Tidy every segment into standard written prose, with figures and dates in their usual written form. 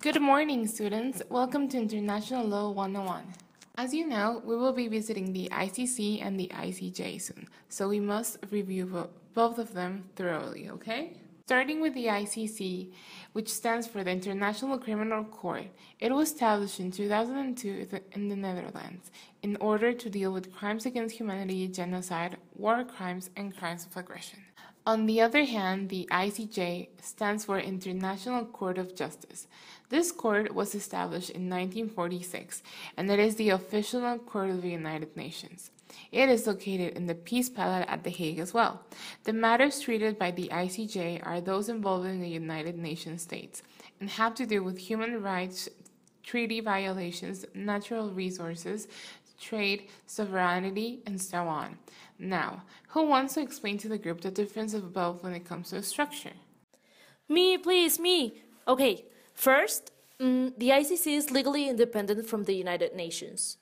Good morning, students. Welcome to International Law 101. As you know, we will be visiting the ICC and the ICJ soon, so we must review both of them thoroughly, okay? Starting with the ICC, which stands for the International Criminal Court, it was established in 2002 in the Netherlands in order to deal with crimes against humanity, genocide, war crimes, and crimes of aggression. On the other hand, the ICJ stands for International Court of Justice. This court was established in 1946, and it is the official court of the United Nations. It is located in the Peace Palace at The Hague as well. The matters treated by the ICJ are those involving the United Nations states and have to do with human rights, treaty violations, natural resources, trade, sovereignty, and so on. Now, who wants to explain to the group the difference of both when it comes to structure? Me, please, me. Okay, first, the ICC is legally independent from the United Nations.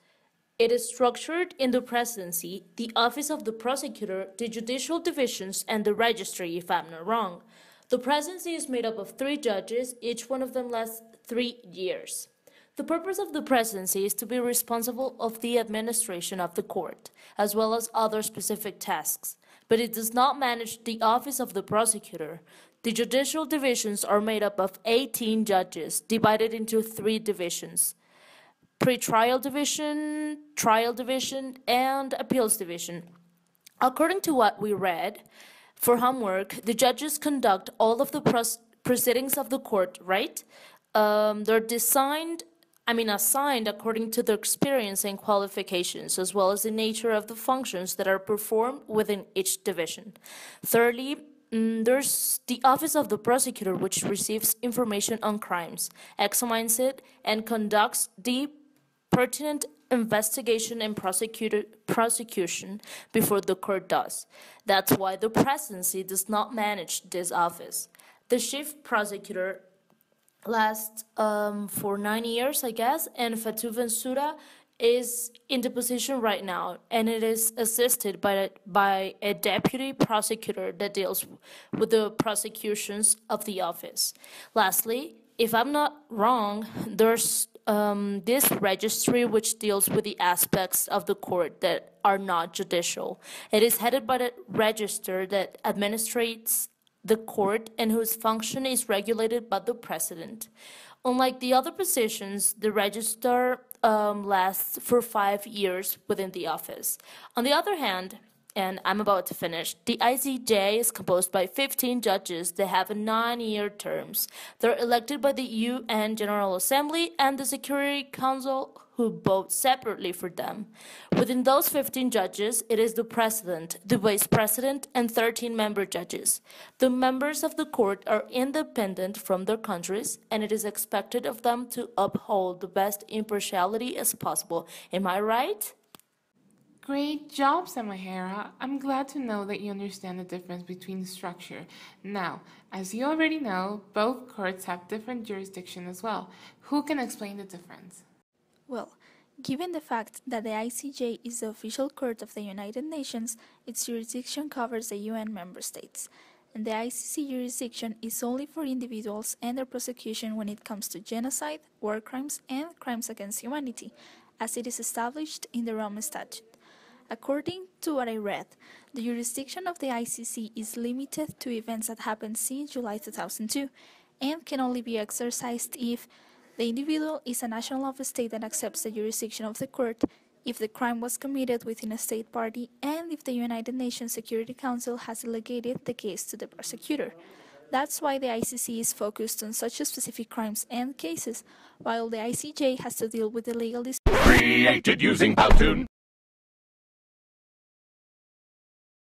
It is structured in the presidency, the office of the prosecutor, the judicial divisions, and the registry, if I'm not wrong. The presidency is made up of 3 judges, each one of them lasts 3 years. The purpose of the presidency is to be responsible of the administration of the court, as well as other specific tasks, but it does not manage the office of the prosecutor. The judicial divisions are made up of 18 judges, divided into 3 divisions: pre-trial division, trial division, and appeals division. According to what we read, for homework, the judges conduct all of the proceedings of the court, right? They're assigned according to their experience and qualifications, as well as the nature of the functions that are performed within each division. Thirdly, there's the Office of the Prosecutor, which receives information on crimes, examines it, and conducts the pertinent investigation and prosecution before the court does. That's why the presidency does not manage this office. The chief prosecutor lasts for 9 years, I guess, and Fatou Bensouda is in the position right now, and it is assisted by a deputy prosecutor that deals with the prosecutions of the office. Lastly, if I'm not wrong, there's this registry which deals with the aspects of the court that are not judicial. It is headed by the register that administrates the court and whose function is regulated by the president. Unlike the other positions, the register lasts for 5 years within the office. On the other hand, and I'm about to finish, the ICJ is composed by 15 judges that have 9-year terms. They're elected by the UN General Assembly and the Security Council, who vote separately for them. Within those 15 judges, it is the president, the vice president, and 13 member judges. The members of the court are independent from their countries, and it is expected of them to uphold the best impartiality as possible. Am I right? Great job, Samahara. I'm glad to know that you understand the difference between structure. Now, as you already know, both courts have different jurisdiction as well. Who can explain the difference? Well, given the fact that the ICJ is the official court of the United Nations, its jurisdiction covers the UN member states, and the ICC jurisdiction is only for individuals and their prosecution when it comes to genocide, war crimes, and crimes against humanity, as it is established in the Rome Statute. According to what I read, the jurisdiction of the ICC is limited to events that happened since July 2002 and can only be exercised if the individual is a national of a state that accepts the jurisdiction of the court, if the crime was committed within a state party, and if the United Nations Security Council has delegated the case to the prosecutor. That's why the ICC is focused on such specific crimes and cases, while the ICJ has to deal with the legal disputes created using Powtoon.